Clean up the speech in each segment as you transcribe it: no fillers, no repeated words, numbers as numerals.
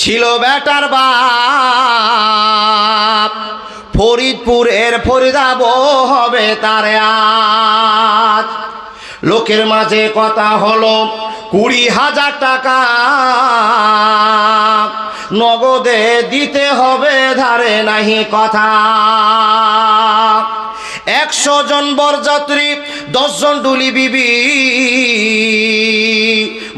ছিল বেটার বাপ, ফরিদপুরের ফরিদাবো হবে তার আজ। লোকের মাঝে কথা হলো 20,000 টাকা নগদে দিতে হবে, ধারে নাহি কথা। 100 জন বরযাত্রী, 10 জন ডুলি বিবি।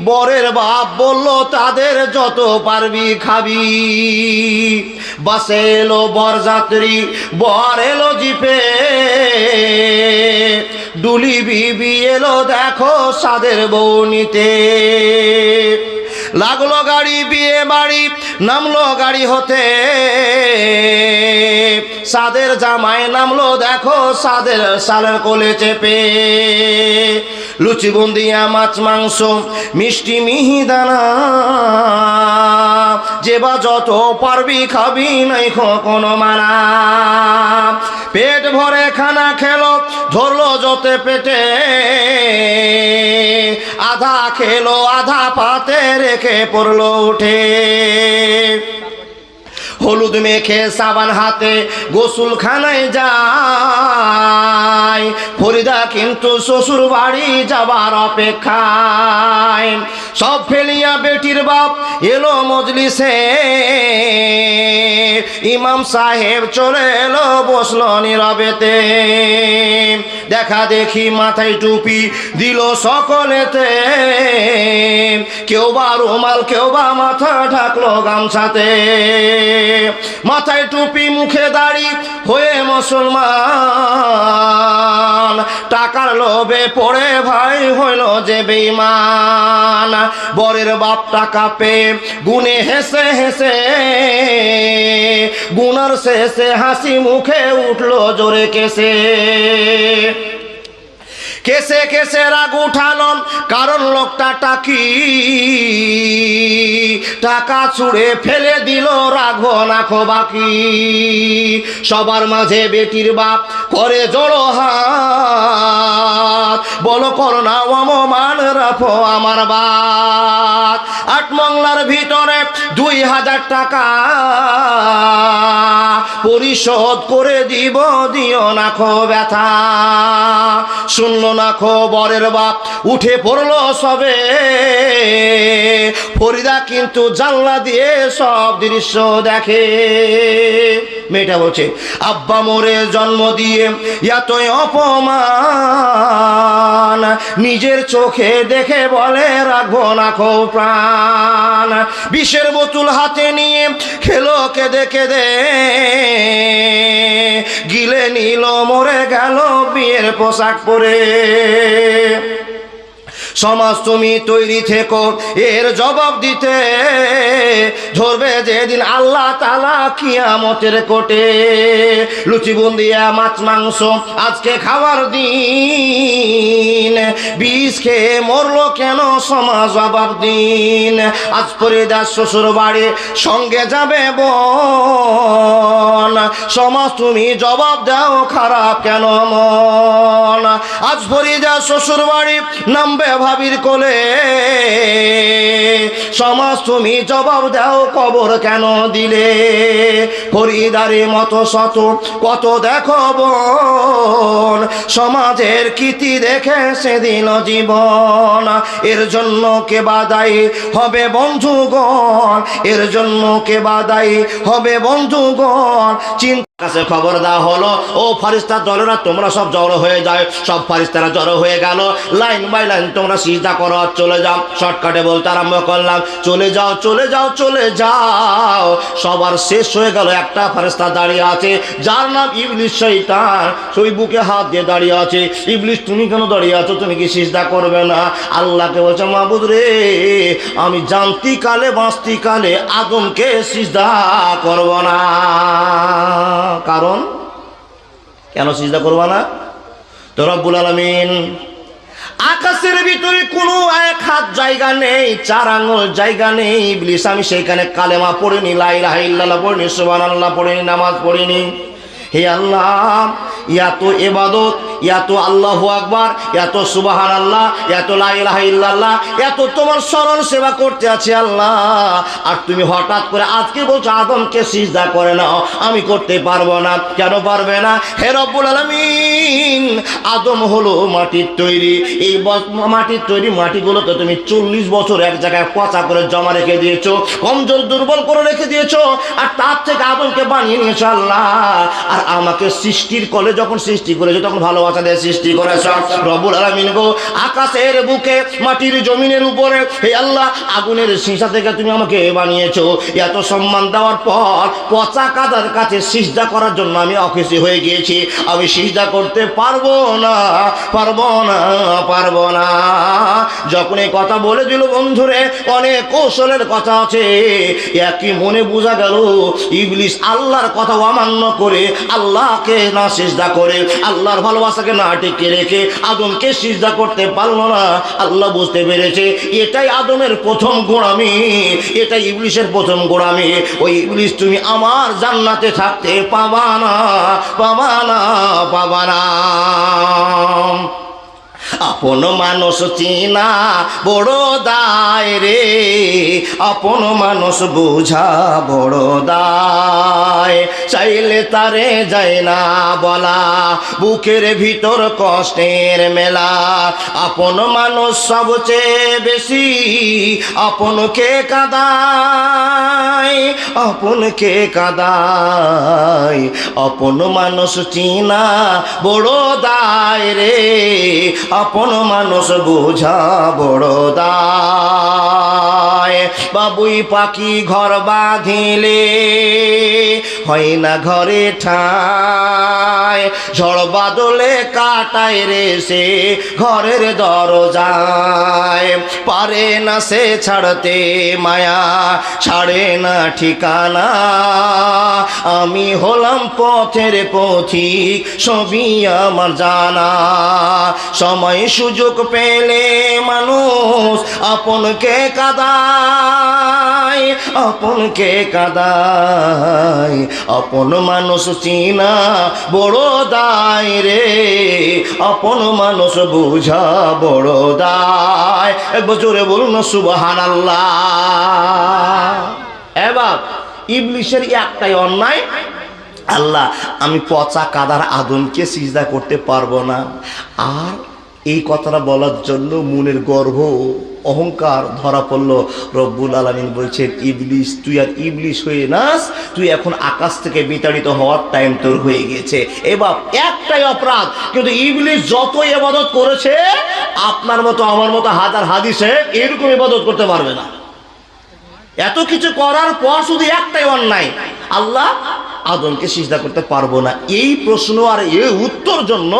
বরের বাপ বলল তাদের যত পারবি খাবি। বাসে এলো বরযাত্রী, বর এলো জিপে, ডুলি বিবি এলো দেখো সাদের বউ নিতে। লাগলো গাড়ি, বিয়ে বাড়ি, নামলো গাড়ি হতে, সাদের জামাই নামলো দেখো সাদের সালের কোলে চেপে। লুচি বুন্দিয়া, মাছ মাংস, মিষ্টি মিহিদানা, যেবা যত পারবি খাবি, নাই কোনো মানা। পেট ভরে খানা খেলো, ধরলো যত পেটে, আধা খেলো আধা পাতে রেখে পড়লো উঠে। হলুদ মেখে সাবান হাতে গোসলখানায় যায়, ফরিদা কিন্তু শ্বশুর বাড়ি যাবার অপেক্ষায়। সব ফেলিয়া বেটির বাপ এলো মজলিসে, ইমাম সাহেব চলে এলো, বসলো নীরবেতে। দেখা দেখি মাথায় টুপি দিল সকলেতে, কেউ বা রুমাল, কেউ বা মাথা ঢাকলো গামছাতে। মাথায় টুপি, মুখে দাড়ি, হয়ে মুসলমান, টাকার লোভে পড়ে ভাই হইল যে বেঈমান। বরের বাপ টাকা পেয়ে গুনে হেসে হেসে, গুনার শেষে হাসি মুখে উঠলো জোরে কেসে। কেসে কেসে রাগ উঠালো, কারণ লোকটা টাকি, টাকা ছুঁড়ে ফেলে দিল, রাখবো না খো বাকি। সবার মাঝে বেটির বাপ করে জড়ো হাত, বলো করোনা অমমান, রাখো আমার বাত। 8 মংলার ভিতরে 2,000 টাকা পরিশোধ করে দিব, দিও না খো ব্যথা। শুনলো না খো বরের বাপ, উঠে পড়লো সবে। ফরিদা কিন্তু জানলা দিয়ে সব দৃশ্য দেখে। মেয়েটা বলছে, আব্বা মোরে জন্ম দিয়ে এতই অপমান, নিজের চোখে দেখে বলে রাখবো না খো প্রাণ। বিষের বোতল হাতে নিয়ে খেলো কেঁদে কেঁদে, গিলে নিল মরে গেল বিয়ের পোশাক পরে। সমাজ তুমি তৈরি থেকো এর জবাব দিতে, ধরবে যেদিন আল্লাহ তাআলা কিয়ামতের কোটে। লুচি বুন্দিয়া, মাছ মাংস আজকে খাওয়ার দিন, বিষ খেয়ে মরলো কেন সমাজ জবাব দিন। আজ ফরিদা শ্বশুর বাড়ি, সঙ্গে যাবে বোন, সমাজ তুমি জবাব দাও খারাপ কেন মন। আজ ফরিদা শ্বশুর বাড়ি, নামবে ভাবির কোলে, সমাজ তুমি জবাব দাও কবর কেন দিলে। ফরিদারে মতো শত কত দেখো বোন, সমাজের কীর্তি দেখে সেদিন জীবন। এর জন্য কে বাদাই হবে বন্ধুগণ, এর জন্য কে বাদাই হবে বন্ধুগণ। চিন্তা কাছে খবর দেওয়া হলো, ও ফারিস্তার দলেরা তোমরা সব জড়ো হয়ে যায়। সব ফারিস্তারা জড়ো হয়ে গেল, লাইন বাই লাইন তোমরা সিজদা করো, চলে যাও। শর্টকাটে বলতে আরম্ভ করলাম, চলে যাও চলে যাও চলে যাও। সবার শেষ হয়ে গেল, একটা ফারিস্তা দাঁড়িয়ে আছে, যার নাম ইবলিস শয়তান। সেই বুকে হাত দিয়ে দাঁড়িয়ে আছে। ইবলিস তুমি কেন দাঁড়িয়ে আছো, তুমি কি সিজদা করবে না? আল্লাহকে বলছে, মাবুদ রে, আমি জানতি কালে বাঁচতি কালে আদমকে সিজদা করব না। কারণ কেন সিজদা করবা না? তো রব্বুল আলামিন, আকাশের ভিতরে কোনো 1 হাত জায়গা নেই, 4 আঙ্গুল জায়গা নেই। ইবলিস আমি সেইখানে কালেমা পড়িনি, লা ইলাহা ইল্লাল্লাহ পড়িনি, সুবহানাল্লাহ পড়িনি, নামাজ পড়িনি। হে আল্লাহ, এত ইবাদত এত আল্লাহু আকবার, এত সুবহানাল্লাহ, এত লা ইলাহা ইল্লাল্লাহ, এত তোমার স্মরণ সেবা করতে আছি আল্লাহ, আর তুমি হঠাৎ করে আজকে বলছো আদমকে সিজদা করে নাও। আমি করতে পারবো না। কেন পারবে না? হে রব্বুল আলামিন, আদম হলো মাটির তৈরি। এই মাটির তৈরি মাটিগুলোকে তুমি 40 বছর এক জায়গায় পচা করে জমা রেখে দিয়েছো, কমজোর দুর্বল করে রেখে দিয়েছো, আর তার থেকে আদমকে বানিয়ে নিয়েছো আল্লাহ। আর আমাকে সৃষ্টির কলে যখন সৃষ্টি করেছো তখন ভালোবাসা দিয়ে সৃষ্টি করেছো রব্বুল আলামিন গো। আকাশের বুকে, মাটির জমিনের উপরে, হে আল্লাহ, আগুনের সীসা থেকে তুমি আমাকে বানিয়েছো। এত সম্মান দেওয়ার পর পচা কাদার কাছে সিজদা করার জন্য আমি অখুশি হয়ে গিয়েছি। আমি সিজদা করতে পারবো না, পারবো না, পারবো না। যখন এই কথা বলে দিল বন্ধুরে, অনেক কৌশলের কথা আছে, একই মনে বোঝা গেল ইবলিস আল্লাহর কথা অমান্য করে, আল্লাহকে না সিজদা করে, আল্লাহর ভালোবাসাকে না টিকে রেখে আদমকে সিজদা করতে পারলো না। আল্লাহ বুঝতে পেরেছে এটাই আদমের প্রথম গোঁড়ামি, এটাই ইবলিসের প্রথম গোঁড়ামি। ওই ইবলিস তুমি আমার জান্নাতে থাকতে পাবা না, পাবা না, পাবা না। আপন মানুষ চিনা বড় দায় রে, আপন মানুষ বুঝা বড় দায়। চাইলে তারে যায় না বলা, বুকের ভিতর কষ্টের মেলা। আপন মানুষ সবচেয়ে বেশি আপনকে কাঁদায়, আপনকে কাঁদায়। আপন মানুষ চিনা বড় দায় রে, আপন মানুষ বোঝা বড় দায়। বাবুই পাখি ঘর বাঁধিলে হয় না ঘরে ঠায়, ঝড় বাদলে কাটায় রে সে ঘরের দরজায়। পারে না সে ছাড়তে মায়া, ছাড়ে না ঠিকানা। আমি হলাম পথের পথিক, সবই আমার জানা। সময় সুযোগ পেলে মানুষ আপনকে কাঁদায়, আপনকে কাঁদায়। আপন মানুষ চিনা বড় দায় রে, আপন মানুষ বুঝা বড় দায়। একবার জোরে বলুন সুবহানাল্লাহ। এবার ইবলিসের একটাই অন্যায়, আল্লাহ আমি পচা কাদার আদমকে সিজদা করতে পারবো না। আর এই কথাটা বলার জন্য মনের গর্ব অহংকার ধরা পড়লো। রব্বুল আলামিন বলছেন ইবলিস তুই আর ইবলিস হয়ে নাস, তুই এখন আকাশ থেকে বিতাড়িত হওয়ার টাইম তোর হয়ে গেছে। এবার একটাই অপরাধ, কিন্তু ইবলিস যত ইবাদত করেছে আপনার মতো আমার মতো হাজার হাদিসে এরকম ইবাদত করতে পারবে না। এত কিছু করার পর শুধু একটাই অন্যায়, আল্লাহ আদমকে সিজদা করতে পারবো না। এই প্রশ্ন আর এই উত্তর জন্য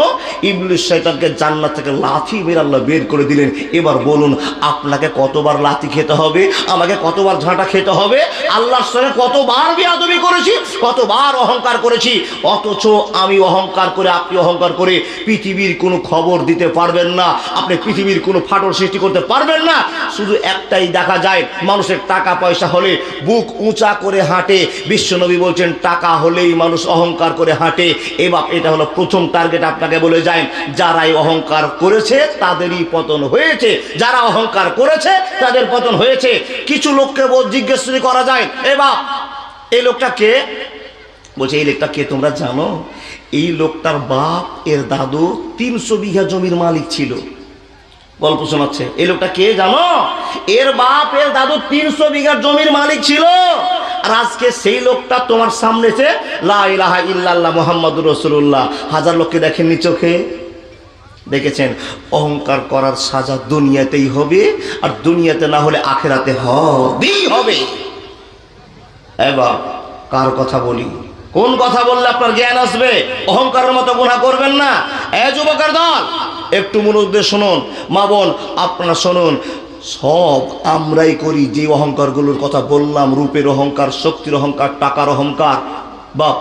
ইবলিস শয়তানকে জান্নাত থেকে লাথি মেরে আল্লাহ বের করে দিলেন। এবার বলুন আপনাকে কতবার লাথি খেতে হবে, আমাকে কতবার ঝাঁটা খেতে হবে? আল্লাহর সঙ্গে কতবার বেয়াদবি করেছি, কতবার অহংকার করেছি, অথচ আমি অহংকার করে, আপনি অহংকার করে পৃথিবীর কোনো খবর দিতে পারবেন না, আপনি পৃথিবীর কোনো ফাটল সৃষ্টি করতে পারবেন না। শুধু একটাই দেখা যায়, মানুষের টাকা পয়সা হলে বুক উঁচা করে হাঁটে। বিশ্বনবী বলছেন টাকা হলেই মানুষ অহংকার করে হাঁটে। এবার এটা হলো প্রথম টার্গেট। আপনাকে বলে যায় যারাই অহংকার করেছে তাদেরই পতন হয়েছে, যারা অহংকার করেছে তাদের পতন হয়েছে। কিছু লোককে জিজ্ঞেস করা যায় এবার এই লোকটা কে? বলছে এই লোকটা কে তোমরা জানো? এই লোকটার বাপ এর দাদু 300 বিঘা জমির মালিক ছিল। গল্প শোনাচ্ছে। এই লোকটা কে জানো? এর বাপ এর দাদু 300 বিঘা জমির মালিক ছিল। আর আজকে সেই লোকটা তোমার সামনে এসে লা ইলাহা ইল্লাল্লাহ মুহাম্মাদুর রাসূলুল্লাহ, হাজার লোককে দেখেননি চোখে? দেখেছেন? অহংকার করার সাজা দুনিয়াতেই হবে, আর দুনিয়াতে না হলে আখিরাতে হবেই হবে। এবার কার কথা বলি? কোন কথা বললে আপনার জ্ঞান আসবে? অহংকারের মতো গুনাহ করবেন না। এ যুবকের দল, একটু মনোযোগ দিয়ে শুনুন। মা বোন আপনারা শুনুন, সব আমরাই করি যে অহংকারগুলোর কথা বললাম, রূপের অহংকার, শক্তির অহংকার, টাকার অহংকার, বাপ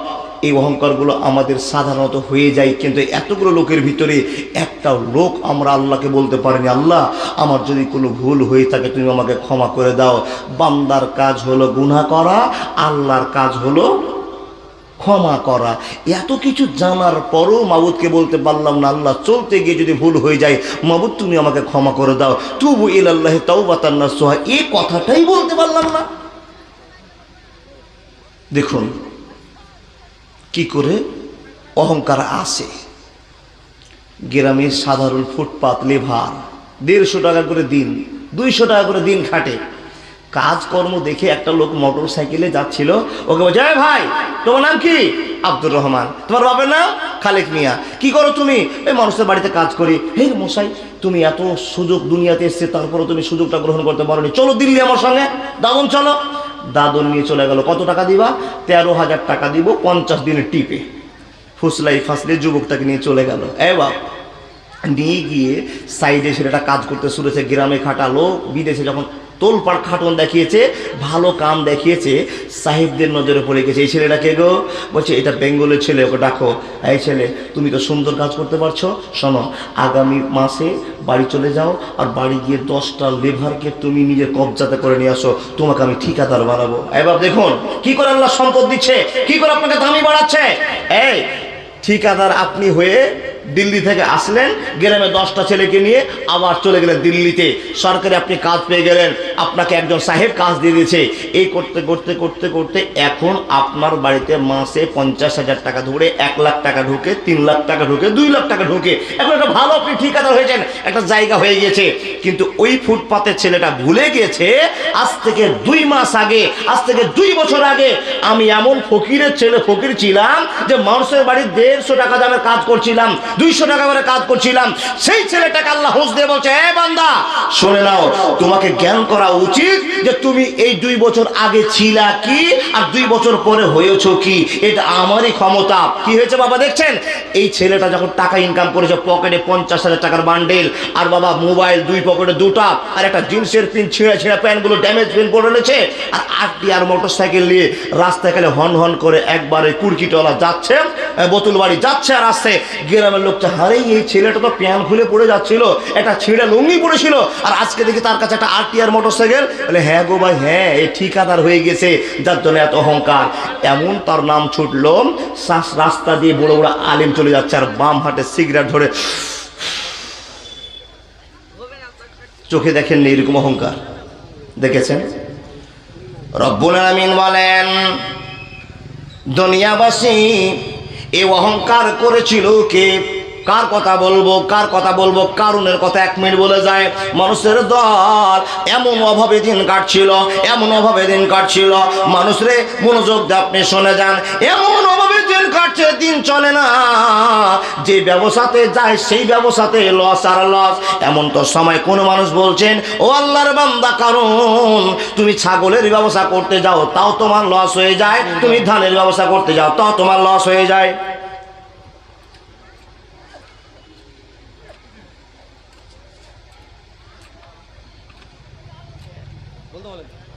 এই অহংকারগুলো আমাদের সাধারণত হয়ে যায়। কিন্তু এতগুলো লোকের ভিতরে একটা লোক আমরা আল্লাহকে বলতে পারিনি, আল্লাহ আমার যদি কোনো ভুল হয়ে থাকে তুমি আমাকে ক্ষমা করে দাও। বান্দার কাজ হলো গুনাহ করা, আল্লাহর কাজ হলো ক্ষমা করা। এত কিছু জানার পরও মাবুদকে বলতে পারলাম না, আল্লাহ চলতে গিয়ে যদি ভুল হয়ে যায় মাবুদ তুমি আমাকে ক্ষমা করে দাও, তুবু ইলাল্লাহি তাওবাতান নাসুহা, এই কথাটাই বলতে পারলাম না। দেখুন কি করে অহংকার আসে। গ্রামের সাধারণ ফুটপাত লেভার 150 টাকা করে দিন, 200 টাকা করে দিন খাটে। কাজকর্ম দেখে একটা লোক মোটর সাইকেলে যাচ্ছিল, ওকে বলছে, এই ভাই তোমার নাম কি? আব্দুর রহমান। তোমার বাবার নাম? খালেক মিয়া। কি করো তুমি? এই মানুষের বাড়িতে কাজ করি। হে মশাই, তুমি এত সুযোগ দুনিয়াতে এসছে, তারপরে তুমি সুযোগটা গ্রহণ করতে পারোনি, চলো দিল্লি আমার সঙ্গে, দাদন চলো। দাদন নিয়ে চলে গেল। কত টাকা দিবা? 13,000 টাকা দিব 50 দিনের টিপে। ফুসলাই ফাসলে যুবকটাকে নিয়ে চলে গেল। বাপ নিয়ে গিয়ে সাইডে ছেলেটা কাজ করতে শুরু হয়েছে। গ্রামে খাটালো, বিদেশে যখন তোলপাড় খাটন দেখিয়েছে, ভালো কাম দেখিয়েছে, সাহেবদের নজরে পড়ে গেছে। এই ছেলেটাকে গো বলছে, এটা বেঙ্গলের ছেলে, ওকে ডাকো। এই ছেলে, তুমি তো সুন্দর কাজ করতে পারছো, শোনো আগামী মাসে বাড়ি চলে যাও, আর বাড়ি গিয়ে 10টা লেবারকে তুমি নিজের কবজাতে করে নিয়ে আসো, তোমাকে আমি ঠিকাদার বানাবো। এবার দেখুন কি করে আল্লাহ সম্পদ দিচ্ছে, কি করে আপনাকে দামি বাড়াচ্ছে। এই ঠিকাদার আপনি হয়ে দিল্লি থেকে আসলেন, গ্রামে 10টা ছেলেকে নিয়ে আবার চলে গেলেন দিল্লিতে, সরকারি আপনি কাজ পেয়ে গেলেন, আপনাকে একজন সাহেব কাজ দিয়ে দিয়েছে। এই করতে করতে করতে করতে এখন আপনার বাড়িতে মাসে 50,000 টাকা ধরে 1 লাখ টাকা ঢুকে, 3 লাখ টাকা ঢুকে, 2 লাখ টাকা ঢুকে। এখন একটা ভালো আপনি ঠিকাদার হয়েছেন, একটা জায়গা হয়ে গিয়েছে। কিন্তু ওই ফুটপাতের ছেলেটা ভুলে গিয়েছে, আজ থেকে 2 মাস আগে, আজ থেকে 2 বছর আগে আমি এমন ফকিরের ছেলে ফকির ছিলাম যে মানুষের বাড়ির 150 টাকা দামের কাজ করছিলাম, 200 টাকা করে কাজ করছিলাম। সেই ছেলেটাকে আল্লাহ হুঁশ দিয়ে বলছে, এ বান্দা শুনে নাও, তোমাকে জ্ঞান করা উচিত যে তুমি এই 2 বছর আগে ছিলা কি, আর 2 বছর পরে হয়েছো কি, এটা আমারই ক্ষমতা। কি হয়েছে বাবা দেখছেন? এই ছেলেটা যখন টাকা ইনকাম করেছে, পকেটে 50,000 টাকার বান্ডেল, আর বাবা মোবাইল 2 পকেটে 2টা, আর একটা জিন্সের প্যান্ট, ছিঁড়া ছিঁড়া প্যান্টগুলো ড্যামেজ প্যান্ট পরে রয়েছে, আর 8টি আর মোটরসাইকেল নিয়ে রাস্তায় খালি হন হন করে একবারে কুড়কিটলা যাচ্ছে, বোতল বাড়ি যাচ্ছে আর আসছে। গ্রামের লোকটা, হারে এই ছেলেটা তো প্যান্ট খুলে পড়ে যাচ্ছিল, একটা ছিঁড়া লুঙ্গি পড়েছিল, আর আজকে দেখি তার কাছে একটা 8টি আর মোটরসাইকেল। বলে, হ্যাঁ গো ভাই, হ্যাঁ এই ঠিকাদার হয়ে গেছে, যার জন্য এত অহংকার। এমন তার নাম ছুটল, রাস্তা দিয়ে বড় বড় আলেম চলে যাচ্ছে, আর বাম হাতে সিগারেট ধরে চোখে দেখেননি এরকম অহংকার দেখেছেন? রব্বুল আমিন বলেন, দুনিয়াবাসী এই অহংকার করেছিল কে? কার কথা বলবো, কার কথা বলবো? কারুনের কথা 1 মিনিট বলে যায়। মানুষের দল এমন অভাবে দিন কাটছিল, এমন অভাবে দিন কাটছিল, মানুষরে মনোযোগ দিয়ে আপনি শুনে যান, এমন অভাবে দিন কাটছে, দিন চলে না, যে ব্যবসাতে যায় সেই ব্যবসাতে লস আর লস। এমন তো সময় কোন মানুষ বলছেন, ও আল্লাহর বান্দা, কারণ তুমি ছাগলের ব্যবসা করতে যাও তাও তোমার লস হয়ে যায়, তুমি ধানের ব্যবসা করতে যাও তাও তোমার লস হয়ে যায়।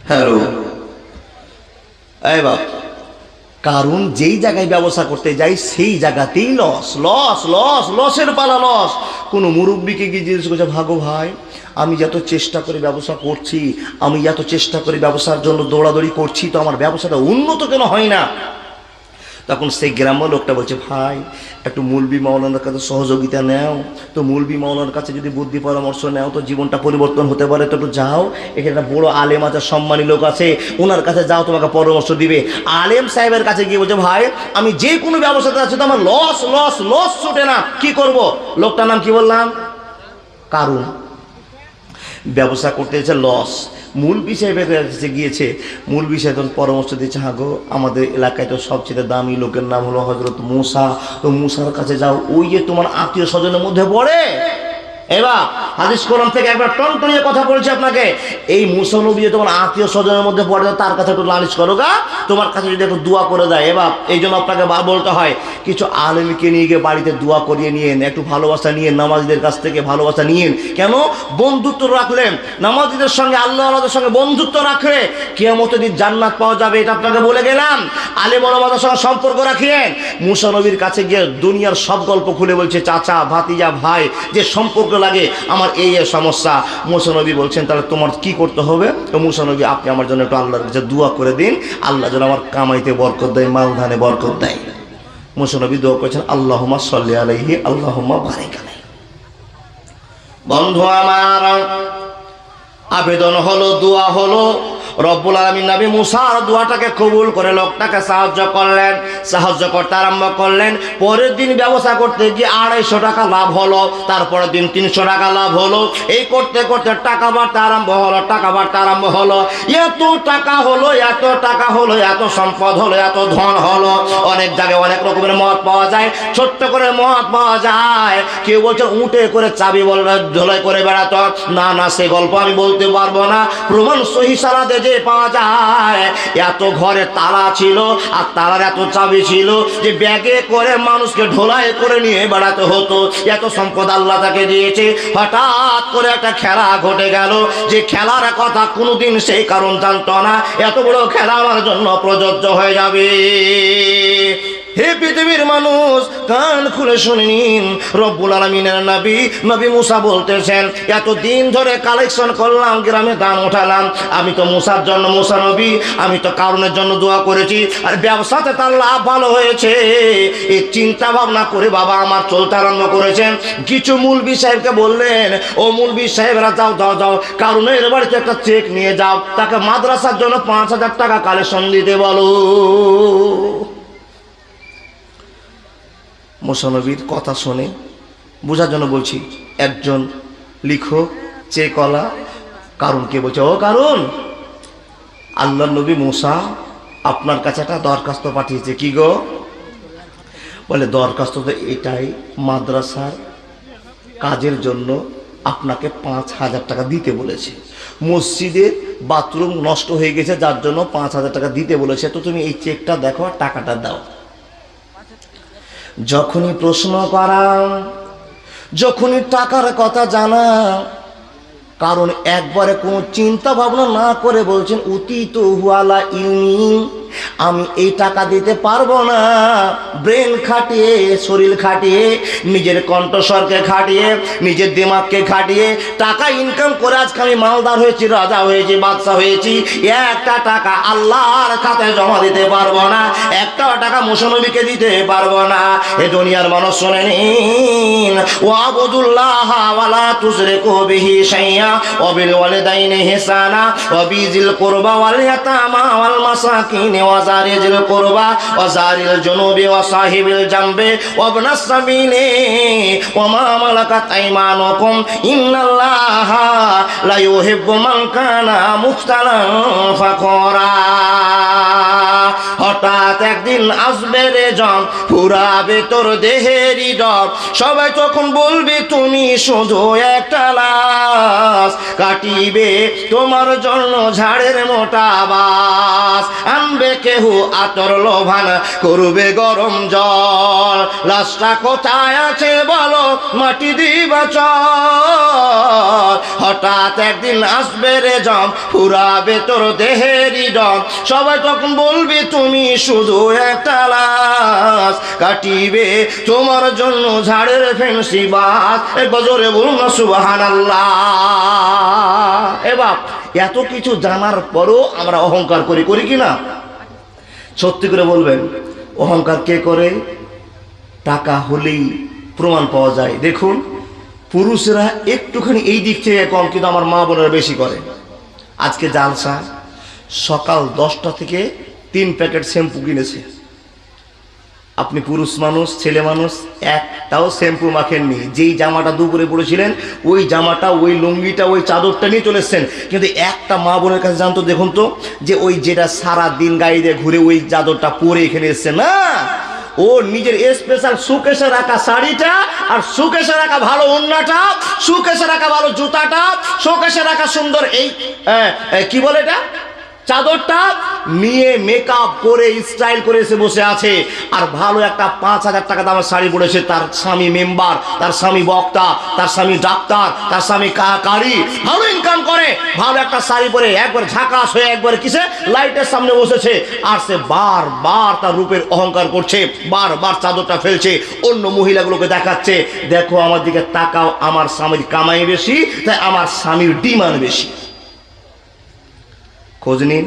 হ্যালো, এই বাপ, কারণ যেই জায়গায় ব্যবসা করতে যাই সেই জায়গাতেই লস, লস, লস, লসের পালা লস। কোনো মুরব্বীকে গিয়ে জিজ্ঞেস করছে, ভাগো ভাই, আমি যত চেষ্টা করে ব্যবসা করছি, আমি যত চেষ্টা করে ব্যবসার জন্য দৌড়াদৌড়ি করছি, তো আমার ব্যবসাটা উন্নত কেন হয় না? তখন সেই গ্রাম্য লোকটা বলছে, ভাই একটু মৌলবি মাওলানার কাছে সহযোগিতা নেও, তো মৌলবি মাওলানার কাছে যদি বুদ্ধি পরামর্শ নেও তো জীবনটা পরিবর্তন হতে পারে, তো একটু যাও, এখানে একটা বড় আলেম আছে, সম্মানী লোক আছে, ওনার কাছে যাও, তোমাকে পরামর্শ দিবে। আলেম সাহেবের কাছে গিয়ে বলছে, ভাই আমি যে কোনো ব্যবসাতে আছি তো আমার লস লস লস ছুটে না, কি করব? লোকটার নাম কি বললাম? কারণ ব্যবসা করতে এসে লস। মূলবি সাহেবের কাছে গিয়েছে, মূলবি সাহেব পরামর্শ দিয়েছে, হ্যাঁ গো, আমাদের এলাকায় তো সবচেয়ে দামি লোকের নাম হলো হযরত মুসা, তো মুসার কাছে যাও, ওই যে তোমার আত্মীয় স্বজনের মধ্যে পড়ে। এবার হাদিস কোরআন থেকে একবার টনটনিয়ে কথা বলছি আপনাকে, এই মুসা নবী যে তোমার আত্মীয় স্বজনের মধ্যে পড়ে, তার কাছে একটু লালিশ করো গা, তোমার কাছে যদি একটু দোয়া করে দেয়। এবার এই জন্য আপনাকে বলতে হয়, কিছু আলেমকে নিয়ে গিয়ে বাড়িতে দোয়া করিয়ে নিয়েন, একটু ভালোবাসা নিয়ে, নামাজিদের কাছ থেকে ভালোবাসা নিয়েন। কেন? বন্ধুত্ব রাখলেন, নামাজিদের সঙ্গে, আল্লাহ আল্লাহর সঙ্গে বন্ধুত্ব রাখলে কিয়ামতের দিন জান্নাত পাওয়া যাবে, এটা আপনাকে বলে গেলাম। আলেম ওলামাদের সঙ্গে সম্পর্ক রাখিয়েন। মুসা নবীর কাছে গিয়ে দুনিয়ার সব গল্প খুলে বলছে, চাচা, ভাতিজা, ভাই, যে সম্পর্ক দুটো লাগে, আমার এই সমস্যা। মুসা নবী বলছেন তাহলে তোমার কি করতে হবে? তো মুসা নবী আপনি আমার জন্য একটু আল্লাহর কাছে দোয়া করে দিন, আল্লাহ যেন আমার কামাইতে বরকত দেয়, মাল ধানে বরকত দেয়। মুসা নবী দোয়া করেছেন আল্লাহুম্মা সাল্লি আলাইহি আল্লাহুম্মা বারিক আলাইহি। বন্ধু আমার, আবেদন হলো, দোয়া হলো, রব্বুল আলামিন নবী মুসার দোয়াটাকে কবুল করে লোকটাকে সাহায্য করলেন, সাহায্য করতে আরম্ভ করলেন। পরের দিন ব্যবসা করতে গিয়ে 250 টাকা লাভ হলো, তারপরের দিন 300 টাকা লাভ হলো। এই করতে করতে টাকা বাড়তে আরম্ভ হলো, টাকা বাড়তে আরম্ভ হলো। এত টাকা হলো, এত টাকা হলো, এত সম্পদ হলো, এত ধন হলো। অনেক জায়গায় অনেক রকমের মদ পাওয়া যায়, ছোট্ট করে মদ পাওয়া যায়। কেউ বলছে উঠে করে চাবি বলবে ঝোলাই করে বেড়াতো, না না সে গল্প আমি বলতে পারবো না। প্রমাণ সহি সালাতে যে পাওয়া যায়, এত ঘরে তালা ছিল আর তালার এত চাবি ছিল যে ব্যাগে করে মানুষকে ঢোলাই করে নিয়ে বেড়াতে হতো। এত সম্পদ আল্লাহ তাকে দিয়েছে। হঠাৎ করে একটা খেলা ঘটে গেল, যে খেলার কথা কোনোদিন সেই কারণ জানতো না, এত বড় খেলা আমার জন্য প্রযোজ্য হয়ে যাবে। হে পৃথিবীর মানুষ, কান খুলে শুনে নিন, রব্বুল আলামিনের নবী মুসা বলতেছেন, এতদিন ধরে কালেকশন করলাম, গ্রামে দান উঠালাম, আমি তো মুসার জন্য, মুসা নবী আমি তো কারণের জন্য দোয়া করেছি, আর ব্যবসাতে তার লাভ ভালো হয়েছে। এই চিন্তা ভাবনা করে বাবা আমার চলতে আরম্ভ করেছেন। কিছু মুলবি সাহেবকে বললেন, ও মুলবি সাহেবরা যাও যাও যাও, কারণের বাড়িতে একটা চেক নিয়ে যাও, তাকে মাদ্রাসার জন্য 5000 টাকা কালেকশন দিতে বলো। মুসা নবীর কথা শুনে বোঝার জন্য বলছি, একজন লিখো চেকলা। কারণ কে বলছে, ও কারণ আল্লাহ নবী মুসা আপনার কাছে একটা দরখাস্ত পাঠিয়েছে। কি গো? বলে দরখাস্ত তো এটাই, মাদ্রাসার কাজের জন্য আপনাকে 5000 টাকা দিতে বলেছে, মসজিদের বাথরুম নষ্ট হয়ে গেছে যার জন্য 5000 টাকা দিতে বলেছে, তো তুমি এই চেকটা দেখো আর টাকাটা দাও। যখনই প্রশ্ন করা, যখনই টাকার কথা জানা, কারণ একবারে কোনো চিন্তা ভাবনা না করে বলছেন উতিত হুয়ালা ইলমি, আমি এই টাকা দিতে পারবো না। ব্রেন খাটিয়ে, শরীর খাটিয়ে, নিজের কণ্ঠস্বরকে খাটিয়ে, নিজের দিমাগকে খাটিয়ে টাকা ইনকাম করে আজকে আমি মালদার হয়েছি, রাজা হয়েছি, বাদশাহ হয়েছি। একটা টাকা আল্লাহর খাতায় জমা দিতে পারবো না, একটা টাকা মুসা নবীকে দিতে পারবো না। এ দুনিয়ার মানুষ শুনে নিন, ওয়াবুদুল্লাহ ওয়ালা তুশরিকু বিহি শাইআ ওয়া বিল ওয়ালিদাইনি ইহসানা ওয়া বিযিল কুরবা ওয়াল ইয়াতামা ওয়াল মাসাকিন ওয়া যারিল কুরবা ওয়া যারিল জুনুবি ওয়া সাহিবিল জামবি ওয়া ইবনাস সাবিলি ওয়া মা মালাকাত আইমানুকুম ইন্নাল্লাহা লা ইউহিব্বু মান কানা মুখতালান ফাখরা। হঠাৎ একদিন আসবে রে জম, ফুরাবে তোর দেহেরই ডব, সবাই তখন বলবে তুমি শুধু একটা লাশ, কাটিবে তোমার জন্য ঝাড়ের মোটা বাস, আনবে কেহু আতর লোভান, করবে গরম জল, লাশটা কোথায় আছে বলো মাটি দিবা চল। হঠাৎ একদিন আসবে রে জম, ফুরাবে তোর দেহেরই ডব, সবাই তখন বলবে তুমি শুধু একটা লাশ, কাটিবে তোমার জন্য ঝাড়ের ফেন্সি বাস। একবার জোরে বলুন না সুবহানাল্লাহ। এবার এত কিছু জানার পরও আমরা অহংকার করি, করি কি না? সত্যি করে বলবেন, অহংকার কে করে? টাকা হলেই প্রমাণ পাওয়া যায়। দেখুন পুরুষরা একটুখানি এই দিক থেকে কম, কিন্তু আমার মা বোনেরা বেশি করে। আজকে জালসা, সকাল 10টা থেকে 3 প্যাকেট শ্যাম্পু কিনেছে। আপনি পুরুষ মানুষ, ছেলে মানুষ, একটাও শ্যাম্পু মাখেননি। যেই জামাটা দুপুরে পরেছিলেন ওই জামাটা, ওই লুঙ্গিটা, ওই চাদরটা নিয়ে চলে এসছেন। কিন্তু একটা মা বোনের কাছে জানতো, দেখুন তো, যে ওই যেটা সারা দিন গায়ে দিয়ে ঘুরে ওই চাদরটা পরে এখানে এসছে না, ও নিজের স্পেশাল সুকেশে রাখা শাড়িটা, আর সুকেশে রাখা ভালো ওড়নাটা, সুকেশে রাখা ভালো জুতাটা, সুকেশে রাখা সুন্দর এই কি বলে এটা চাদরটা, নিয়ে মেকআপ করে স্টাইল করে এসে বসে আছে, আর ভালো একটা 5,000 টাকা দামের শাড়ি পরেছে। তার স্বামী মেম্বার, তার স্বামী বক্তা, তার স্বামী ডাক্তার, তার স্বামী কারি, ভালো ইনকাম করে, ভালো একটা শাড়ি পরে একবার ঝাঁকাস হয়ে একবার কিসে লাইটের সামনে বসেছে। আর সে বারবার তার রূপের অহংকার করছে, বারবার চাদরটা ফেলছে, অন্য মহিলাগুলোকে দেখাচ্ছে, দেখো আমার দিকে তাকাও, আমার স্বামীর কামাই বেশি, তাই আমার স্বামীর ডিমান্ড বেশি। খোঁজ নিন,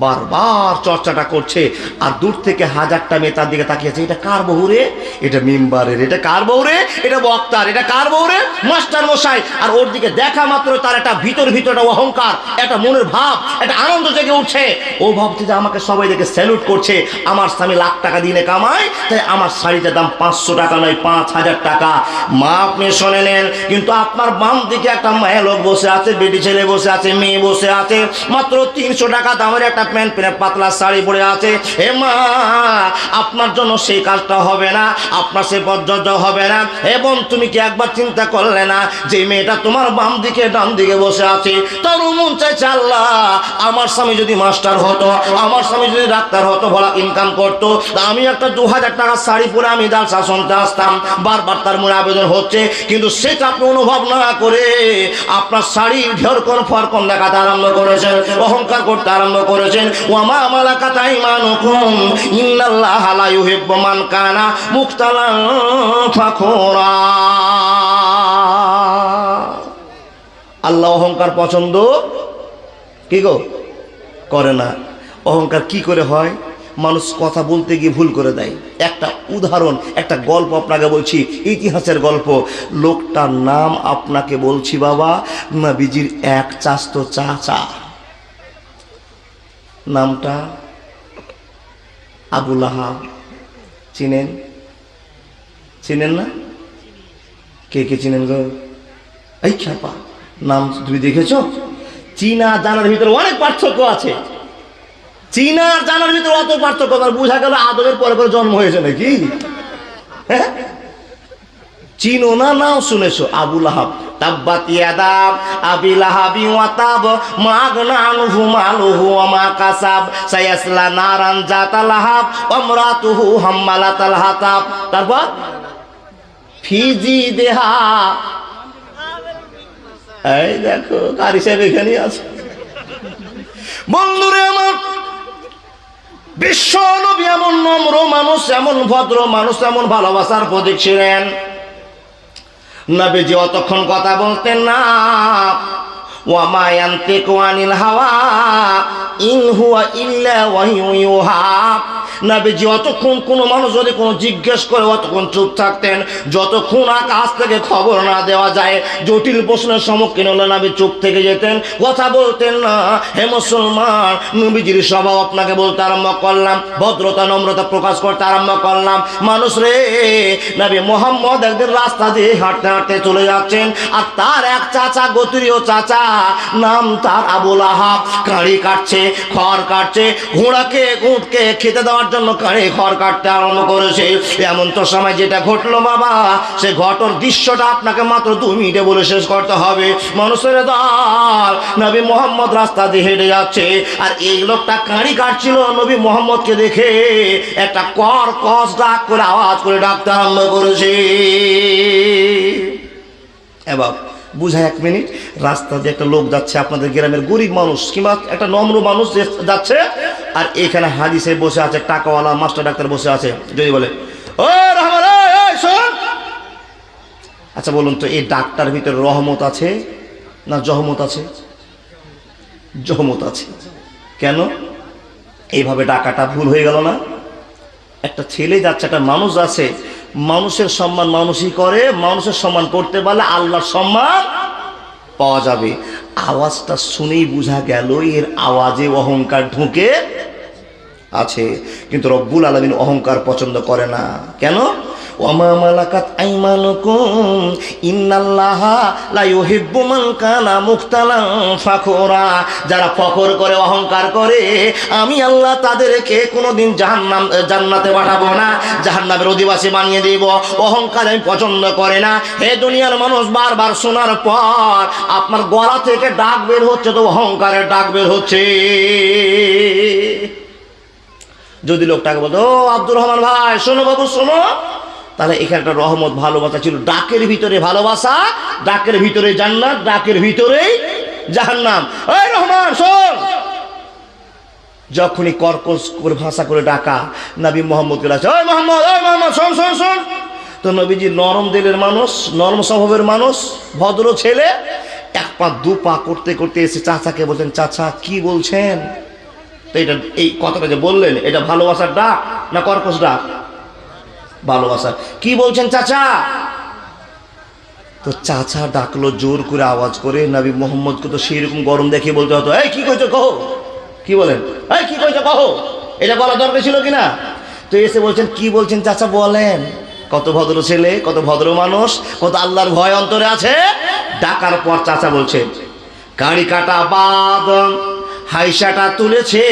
বারবার চর্চাটা করছে। আর দূর থেকে 1000টা মেয়ে তার দিকে তাকিয়েছে, এটা কার বউ রে? এটা মেম্বারের। এটা কার বউ রে? এটা বক্তার। এটা কার বউ রে? মাস্টার মশাই। আর ওর দিকে দেখা মাত্র তার একটা ভিতর অহংকার, একটা মনের ভাব, একটা আনন্দ জেগে উঠছে। ও ভাবছে যে আমাকে সবাই দেখে স্যালুট করছে, আমার স্বামী লাখ টাকা দিনে কামায়, তাই আমার শাড়িটার দাম 500 টাকা নয় 5000 টাকা। মা আপনি শুনে নেন, কিন্তু আপনার বাম দিকে একটা মায়া লোক বসে আছে, বেটি ছেলে বসে আছে, মেয়ে বসে আছে, মাত্র 300 টাকা দামের একটা প্যান্ট পরে পাতলা শাড়ি পরে আছে। হে মা, আপনার জন্য সেই কাজটা হবে না, আপনার সে পর্যাপ্ত হবে না। এবং তুমি কি একবার চিন্তা করলে না যে মেয়েটা তোমার বাম দিকে ডান দিকে বসে আছে, তার মন চাইছে আল্লাহ আমার স্বামী যদি মাস্টার হতো, আমার স্বামী যদি ডাক্তার হতো, ভালো ইনকাম করতো, আমি একটা 2000 টাকার শাড়ি পরে আমি জালসা শুনতে আসতাম। বারবার তার মনে আবেদন হচ্ছে, কিন্তু সেটা আপনি অনুভব না করে আপনার শাড়ি ঢেরকন ফরকন দেখাতে আরম্ভ করেছেন, অহংকার করতে আরম্ভ করেছেন। ওয়ামা মালাকাত আইমানুকুম ইন্নাল্লাহা লা ইউহিব্বু মান কানা মুখতালান ফাখুরা। আল্লাহ অহংকার পছন্দ কি গো করে না। অহংকার কি করে হয়? মানুষ কথা বলতে গিয়ে ভুল করে দেয়। একটা উদাহরণ, একটা গল্প আপনাকে বলছি, ইতিহাসের গল্প। লোকটার নাম আপনাকে বলছি বাবা, নবীজির এক চাচতো চাচা, নামটা আবু লাহাব। চিনেন? চিনেন না? কে কে চিনেন গো? এই ছাপা নাম তুমি দেখেছো? চীনা জানার ভিতরে অনেক পার্থক্য আছে। চীনা জানার ভিতরে অত পার্থক্য, বোঝা গেল আদমের পরে পরে জন্ম হয়েছে নাকি? হ্যাঁ, চিনো না? নাও শুনেছো, আবু লাহাব। তাব্বাত ইয়াদা আবি লাহাবি ওয়া তাব মা আগনা আনহু মালুহু ওয়া মা কাসাব সায়াসলা নারান যাতা লাহাব ওয়া ইমরাতুহু হাম্মালাতাল হাতাব। তারপর ফিজি দেহা, এই দেখো কারি সাহেব এখানে আছে। বন্ধুরে আমার, বিশ্ব নবী এমন নম্র মানুষ, এমন ভদ্র মানুষ, এমন ভালোবাসার প্রতীক ছিলেন। নবীজি অতক্ষণ কথা বলতেন না। ওয়া মা ইয়ানতিকু আনিল হাওয়া ইন হুয়া ইল্লা ওয়াহয়ুন ইউহা। নবীজি অতক্ষণ কোনো মানুষ যদি কোনো জিজ্ঞেস করে অতক্ষণ চুপ থাকতেন, যতক্ষণ আকাশ থেকে খবর না দেওয়া যায়। জটিল প্রশ্নের সম্মুখীন হলে নবী চুপ থেকে যেতেন, কথা বলতেন না। হে মুসলমান, নবীজির স্বভাব আপনাকে বলতে আরম্ভ করলাম, ভদ্রতা নম্রতা প্রকাশ করতে আরম্ভ করলাম। মানুষ রে, নবী মুহাম্মদ একদিন রাস্তা দিয়ে হাঁটতে হাঁটতে চলে যাচ্ছেন, আর তার এক চাচা, গোত্রীয় চাচা, নাম তার আবু লাহাব, কাঁড়ি কাটছে, খড় কাটছে, ঘোড়াকে উটকে খেতে দেওয়ার জন্য কাঁড়ি খড় কাটতে আরম্ভ করেছে। এমন তো সময় যেটা ঘটলো বাবা, সে ঘটনার দৃশ্যটা আপনাকে মাত্র 2 মিনিটে বলে শেষ করতে হবে। মানুষের দল, নবী মুহাম্মদ রাস্তা দিয়ে হেঁটে যাচ্ছে, আর এই লোকটা কাঁড়ি কাটছিল। নবী মুহাম্মদকে দেখে একটা কস ডাক করে আওয়াজ করে ডাকতে আরম্ভ করেছে। এবার বুঝায় 1 মিনিট, রাস্তা দিয়ে একটা লোক যাচ্ছে, আপনাদের গ্রামের গরিব মানুষ কিংবা একটা নম্র মানুষ যাচ্ছে, আর এখানে হাজি সাহেব বসে আছে, টাকাওয়ালা মাস্টার ডাক্তার বসে আছে। যদি বলে ও রহমান, শোন, আচ্ছা বলুন তো, এই ডাক্তার ভিতরে রহমত আছে না জহমত আছে? জহমত আছে। কেন? এইভাবে ডাকাটা ভুল হয়ে গেল না? একটা ছেলে যাচ্ছে, একটা মানুষ আছে, মানুষের সম্মান মানুষই করে, মানুষের সম্মান করতে পারলে আল্লাহর সম্মান পাওয়া যাবে। আওয়াজটা শুনেই বোঝা গেল এর আওয়াজে অহংকার ঢুকে আছে। কিন্তু রব্বুল আলামিন অহংকার পছন্দ করে না। কেন? ওয়ামা মালাকাত আইমানুকুম ইন্নাল্লাহা লা ইউহিব্বু মান কানা মুখতালান ফাখুরা। যারা ফখর করে, অহংকার করে, আমি আল্লাহ তাদেরকে কোনোদিন জান্নাতে পাঠাবো না, জাহান্নামের অধিবাসী বানিয়ে দেব। অহংকার আমি পছন্দ করে না। হে দুনিয়ার মানুষ, বারবার শোনার পর আপনার গলা থেকে ডাক বের হচ্ছে, তো অহংকারের ডাক বের হচ্ছে। যদি লোকটাকে বলতো, ও আব্দুর রহমান ভাই শোনো বাবু শোনো, তাহলে এখানে একটা রহমত ভালোবাসা ছিল। ডাকের ভিতরে ভালোবাসা, ডাকের ভিতরে জান্নাত, ডাকের ভিতরেই জাহান্নাম। এই রহমান শোন, যখনই কর্কশ করে ভাষা করে ডাকা, নবী মোহাম্মদকে ডাকছে, ওই মোহাম্মদ, ওই মোহাম্মদ শোন শোন শোন। তো নবীজি নরম দিলের মানুষ, নরম স্বভাবের মানুষ, ভদ্র ছেলে, এক পা দু পা করতে করতে এসে চাচাকে বলছেন, চাচা কি বলছেন? তো এটা, এই কথাটা যে বললেন, এটা ভালোবাসার ডাক না কর্কশ ডাক? ভালোবাসা। কি বলছেন চাচা? তো চাচা ডাকলো জোর করে আওয়াজ করে। নবী মোহাম্মদকে তো সেই রকম গরম দেখিয়ে বলতে হতো, এই কি কইছো কহো। কি বলেন? এই কি কইছো কহো। এটা বলা দরকার ছিল কিনা? তো এসে বলছেন, কি বলছেন চাচা বলেন। কত ভদ্র ছেলে, কত ভদ্র মানুষ, কত আল্লাহর ভয় অন্তরে আছে। ডাকার পর চাচা বলছে, কাড়ি কাটা বাদ হাইসাটা তুলেছে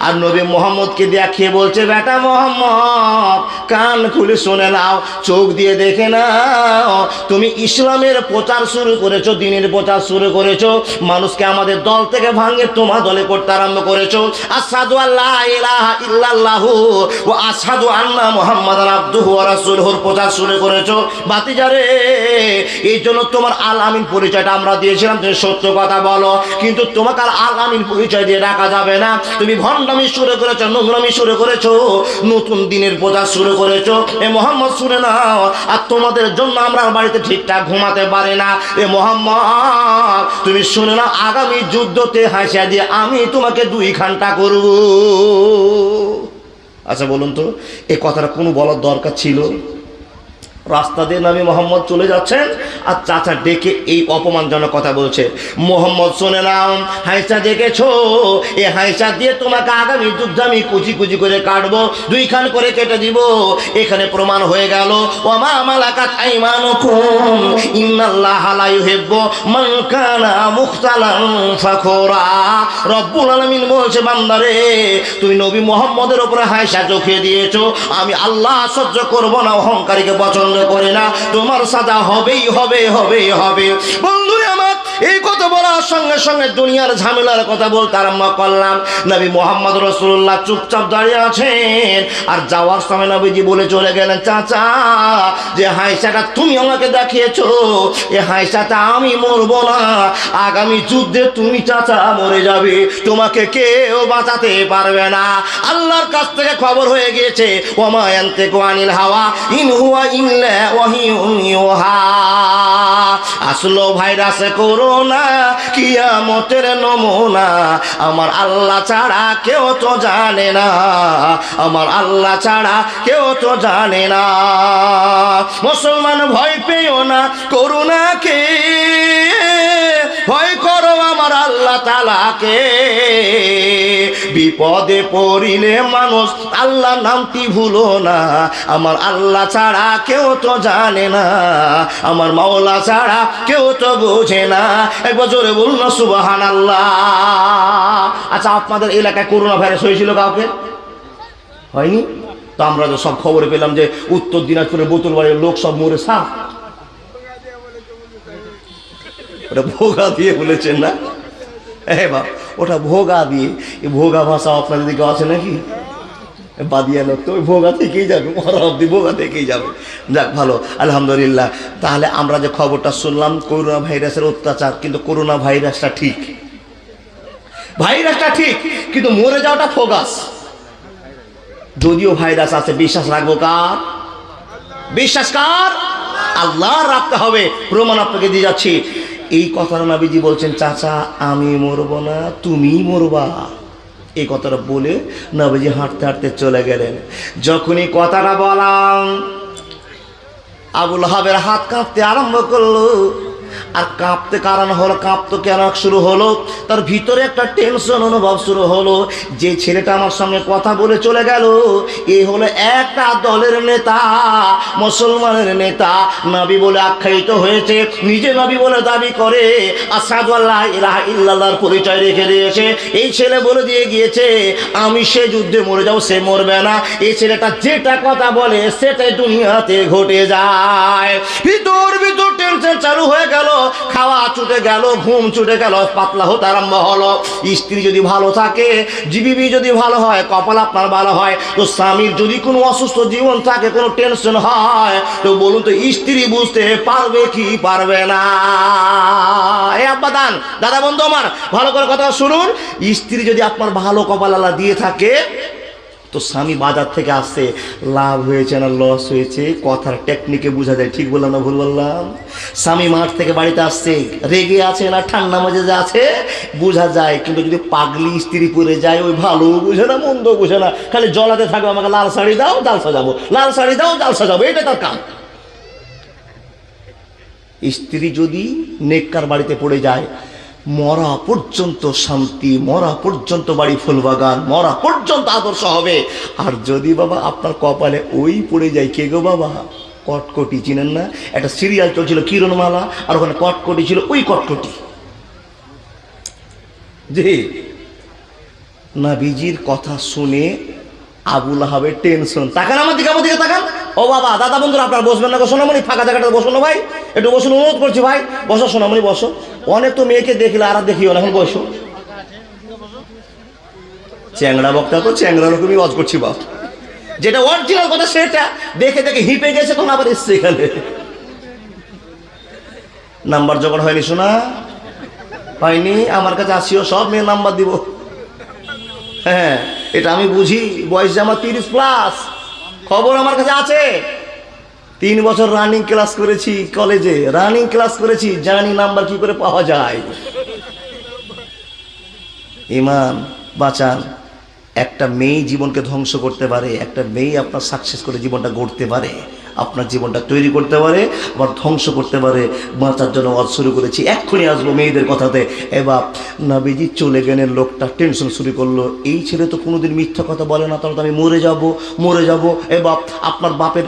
আর নবী মোহাম্মদকে দেখিয়ে বলছে, বেটা মোহাম্মদ কান খুলে শুনে নাও, চোখ দিয়ে দেখে নাও, তুমি ইসলামের প্রচার শুরু করেছো, দ্বীনের প্রচার শুরু করেছো, মানুষকে আমাদের দল থেকে ভাঙে তোমার দলে করতে আরম্ভ করেছো। আশহাদু আল্লা ইলাহা ইল্লাল্লাহু ওয়া আশহাদু আন্না মুহাম্মাদান আবদুহু ওয়া রাসূলুহুর প্রচার শুরু করেছো। বাতিজারে, এই জন্য তোমার আল আমিন পরিচয়টা আমরা দিয়েছিলাম, তুমি সত্য কথা বলো, কিন্তু তোমাকে আর আল আমিন পরিচয় দিয়ে রাখা যাবে না। তুমি ভণ্ডামি শুরু করেছো, নোংরামি শুরু করেছো, নতুন দিনের প্রচার শুরু করেছো। এ মোহাম্মদ শুনে নাও, আর তোমাদের জন্য আমরা বাড়িতে ঠিকঠাক ঘুমাতে পারি না। এ মোহাম্মদ তুমি শুনে নাও, আগামী যুদ্ধতে হাসিয়া দিয়ে আমি তোমাকে 2 ঘন্টা করব। আচ্ছা বলুন তো, এই কথাটা কোনো বলার দরকার ছিল? রাস্তা দিয়ে নবী মোহাম্মদ চলে যাচ্ছেন আর চাচা ডেকে এই অপমানজনক কথা বলছে। মোহাম্মদ শুনে নাও, হাইসা দেখেছো, এই হাইসা দিয়ে তোমাকে আগামী যুদ্ধে আমি কুচি কুচি করে কাটবো, 2 খান করে কেটে দিব। এখানে প্রমাণ হয়ে গেল, ওমা মালাকাত আইমানুকুম ইন্নাল্লাহা লা ইউহিব্বু মান কানা মুখতালান ফাখুরা। রব্বুল আলামিন বলছে, বান্দারে তুমি নবী মোহাম্মদের উপরে হাইসা চোখে দিয়েছো, আমি আল্লাহ সহ্য করব না, অহংকারীকে পছন্দ করে না, তোমার সাজা হবেই হবে হবে হবে। বন্ধুরে আমার, এই কথা বলার সঙ্গে সঙ্গে দুনিয়ার ঝামেলার কথা বলতে আরম্ভ করলাম। নবী মোহাম্মদ রাসূলুল্লাহ চুপচাপ দাঁড়িয়ে আছেন, আর যাওয়ার সময় নবীজি বলে চলে গেলেন, চাচা যে হাইসাটা তুমি আমাকে দেখিয়েছো, এই হাইসাটা আমি মরবো না, আগামী যুদ্ধে তুমি চাচা মরে যাবে, তোমাকে কেউ বাঁচাতে পারবে না। আল্লাহর কাছ থেকে খবর হয়ে গিয়েছে, ওমা ইয়ানতিকু আনিল হাওয়া ইন হুয়া ইল্লা ওয়াহিয়ুন ইউহা। আসলো ভাইরাসে করোনা, কিয়ামতের নমুনা, আমার আল্লাহ ছাড়া কেউ তো জানে না, আমার আল্লাহ ছাড়া কেউ তো জানে না। মুসলমান ভয় পেও না করোনাকে, ভয় করো আমার আল্লাহ তাআলাকে। বিপদে পড়িলে মানুষ আল্লাহ নামটি ভুলো না, আমার আল্লাহ ছাড়া কেউ তো জানে না, আমার মাওলা ছাড়া কেউ তো বোঝে না। একবার জোরে বলুন না সুবহানাল্লাহ। আচ্ছা, আপনাদের এলাকায় করোনা ভাইরাস হয়েছিল কাউকে? হয়নি? তো আমরা তো সব খবরে পেলাম যে উত্তর দিনাজপুরের বোতলবাড়ির লোক সব মরে সাপ। ওটা ভোগা দিয়ে বলেছেন না? হ্যাঁ বাপ, ওটা ভোগা দিয়ে। এই ভোগা ভাষা আপনাদের দিকে আছে নাকি? বাদিয়া লোক তো ওই ভোগা থেকেই যাবে, মরা অব্দি ভোগা থেকেই যাবে। যাক ভালো, আলহামদুলিল্লাহ। তাহলে আমরা যে খবরটা শুনলাম করোনা ভাইরাসের অত্যাচার, কিন্তু করোনা ভাইরাসটা ঠিক, ভাইরাসটা ঠিক, কিন্তু মরে যাওয়াটা ফোগাস। যদিও ভাইরাস আছে, বিশ্বাস রাখবো কার? বিশ্বাস কার? আল্লাহ রাখতে হবে। প্রমাণ আপনাকে দিয়ে যাচ্ছি। এই কথাটা নবীজি বলছেন, চাচা আমি মরবো না, তুমি মরবা। এই কথাটা বলে নবীজি হাঁটতে হাঁটতে চলে গেলেন। যখনই কথাটা বললাম, আবু লাহাবের হাত কাঁপতে আরম্ভ করলো। আর কাঁপতে কারণ হলো, কাঁপতো কেন শুরু হলো? তার ভিতরে একটা টেনশন অনুভব শুরু হলো। যে ছেলেটা আমার সঙ্গে কথা বলে চলে গেল, এ হলো একটা দলের নেতা, মুসলমানের নেতা, নবী বলে আখ্যায়িত হয়েছে, নিজে নবী বলে দাবি করে, আশহাদু আল্লা ইলাহা ইল্লাল্লাহর পরিচয় রেখে দিয়েছে। এই ছেলে বলে দিয়ে গিয়েছে, আমি সে যুদ্ধে মরে যাবো, সে মরবে না। এই ছেলেটা যেটা কথা বলে সেটাই দুনিয়াতে ঘটে যায়। ভিতর ভিতর টেনশন চালু হয়ে গেল। খাওয়া ছুটে গেল, ঘুম ছুটে গেল, পাতলা হতে আরম্ভ হলো। স্ত্রী যদি ভালো থাকে, জীবিবি যদি ভালো হয়, কপাল আপনার ভালো হয়, তো স্বামীর যদি কোনো অসুস্থ জীবন থাকে, কোনো টেনশন হয়, তো বলুন তো স্ত্রী বুঝতে পারবে কি পারবে না? এ আব্বা দান, দাদা বন্ধু আমার, ভালো করে কথা শুনুন। স্ত্রী যদি আপনার ভালো কপাল আল্লাহ দিয়ে থাকে, তো স্বামী বাজার থেকে আসছে, লাভ হয়েছে না লস হয়েছে কথার টেকনিকে বোঝা যায়। ঠিক বললাম না ভুল বললাম? স্বামী মাঠ থেকে বাড়িতে আসছে, রেগে আছে না ঠান্ডা মেজাজে আছে বোঝা যায়। কিন্তু যদি পাগলি স্ত্রী পরে যায়, ওই ভালো বুঝে না মন্দ বুঝে না, খালি জলাতে থাকবে, আমাকে লাল শাড়ি দাও জাল সাজাবো, লাল শাড়ি দাও জাল সাজাবো, এটা তার কাম। স্ত্রী যদি নেককার বাড়িতে পড়ে যায়, মরা পর্যন্ত শান্তি, মরা পর্যন্ত বাড়ি ফুলবাগান, মরা পর্যন্ত আদর্শ হবে। আর যদি বাবা আপনার কপালে ওই পড়ে যায়, কে গো বাবা? কটকটি, চিনেন না? একটা সিরিয়াল চলছিল কিরণমালা, আর ওখানে কটকটি ছিল, ওই কটকটি। যে নবীজির কথা শুনে আবু লাহাবের টেনশন। তাকান আমার দিকে, আমার দিকে তাকান। ও বাবা, দাদা বন্ধুরা, আপনারা বসবেন না গো সোনামণি, ফাঁকা জায়গাটা বসুন না ভাই, একটু বসুন, অনুরোধ করছি ভাই, বসো সোনামণি বসো। অনেক তো মেয়েকে দেখলে আর দেখিও না, এখন বসো। চ্যাংড়া বক্তা তো চ্যাংড়া রকমই ওয়াজ করছি বাপ, যেটা অরিজিনাল কথা সেটা দেখে দেখে হিপে গেছে, তখন আবার এসছে এখানে। নাম্বার জোগাড় হয়নি শোনা, হয়নি? আমার কাছে আসিও, সব মেয়ে নাম্বার দিব। হ্যাঁ, এটা আমি বুঝি, বয়স আমার 30+, খবর আমার কাছে আছে। 3 বছর রানিং ক্লাস করেছি, কলেজে রানিং ক্লাস করেছি, জানি নাম্বার কি করে পাওয়া যায়। ইমান বাঁচান। একটা মেয়ে জীবনকে ধ্বংস করতে পারে, একটা মেয়ে আপনার সাকসেস করে জীবনটা গড়তে পারে, আপনার জীবনটা তৈরি করতে পারে, আবার ধ্বংস করতে পারে। বাঁচার জন্য ওয়াজ শুরু করেছি, এক্ষুনি আসবো মেয়েদের কথাতে। এবার নবীজি চলে গেলেন, লোকটা টেনশন শুরু করলো, এই ছেলে তো কোনোদিন মিথ্যা কথা বলে না, তাহলে তো আমি মরে যাব, মরে যাব। এবার আপনার বাপের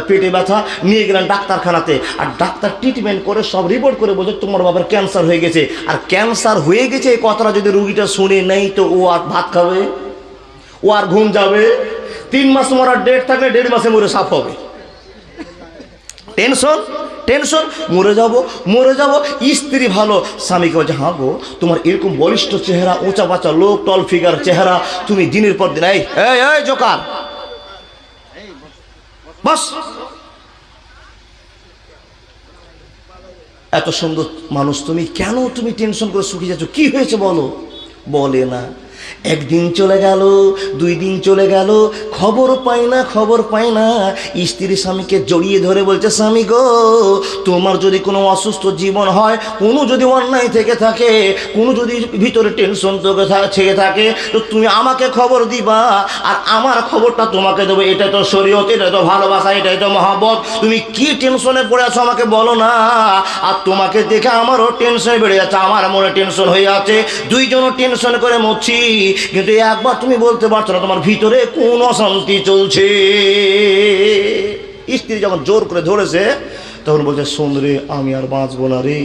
পেটে ব্যথা, নিয়ে গেলেন ডাক্তারখানাতে, আর ডাক্তার ট্রিটমেন্ট করে সব রিপোর্ট করে বলছে তোমার বাবার ক্যান্সার হয়ে গেছে। আর ক্যান্সার হয়ে গেছে এই কথাটা যদি রুগীটা শুনে নেই, তো ও আর ভাত খাবে, ও আর ঘুম যাবে। 3 মাস মরার ডেট থাকলে 1.5 মাসে মরে সাফ হবে। টেনশন টেনশন, মরে যাব মরে যাব। স্ত্রী ভালো, স্বামীকে বলছে হ্যাঁ গো, তোমার এরকম বলিষ্ঠ চেহারা, উঁচা বাচ্চা লোক, টল ফিগার চেহারা, তুমি দিনের পর দিন, এই এই জোকার বস, এত সুন্দর মানুষ তুমি, কেন তুমি টেনশন করে শুকিয়ে যাচ্ছ, কি হয়েছে বলো? বলে না। একদিন চলে গেল, 2 দিন চলে গেল, খবর পাই না, খবর পাই না। স্ত্রী স্বামীকে জড়িয়ে ধরে বলছে, স্বামী গো, তোমার যদি কোনো অসুস্থ জীবন হয়, কোনো যদি অন্যায় থেকে থাকে, কোনো যদি ভিতরে টেনশন থেকে থাকে, তো তুমি আমাকে খবর দিবা, আর আমার খবরটা তোমাকে দেবো। এটা তো শরীয়ত, এটা তো ভালোবাসা, এটাই তো মহব্বত। তুমি কি টেনশনে পড়ে আছো আমাকে বলো না। আর তোমাকে দেখে আমারও টেনশন বেড়ে যাচ্ছে, আমার মনে টেনশন হয়ে আছে, 2 জনও টেনশন করে মরছি, কিন্তু একবার তুমি বলতে পারছো না তোমার ভিতরে কোন অশান্তি চলছে। স্ত্রী যখন জোর করে ধরেছে, তখন বলছে শোন রে, আমি আর বাঁচবো না রে।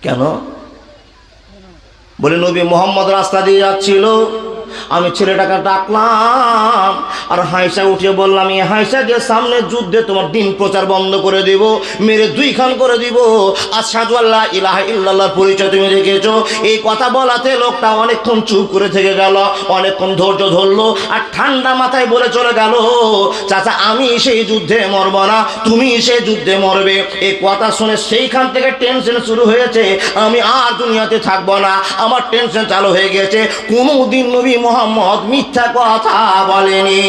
কেন? বলে নবী মোহাম্মদ রাস্তা দিয়ে যাচ্ছিল, আমি ছেলেটাকে ডাকলাম, আর হাইসা উঠিয়ে বললাম, এই হাইসা গিয়ে সামনে যুদ্ধে তোমার দিন প্রচার বন্ধ করে দিব, মেরে 2 খান করে দিব। আশহাদু আল্লা ইলাহা ইল্লাল্লাহর পরিচয় তুমি রেখেছো। এই কথা বলাতে লোকটা অনেকক্ষণ চুপ করে থেকে গেল, অনেকক্ষণ ধৈর্য ধরলো, আর ঠান্ডা মাথায় বলে চলে গেল, চাচা আমি সেই যুদ্ধে মরব না, তুমি সেই যুদ্ধে মরবে। এই কথা শুনে সেইখান থেকে টেনশন শুরু হয়েছে, আমি আর দুনিয়াতে থাকবো না, আমার টেনশন চালু হয়ে গেছে। কোনোদিন নবী মোহাম্মদ মিথ্যা কথা বলেনি।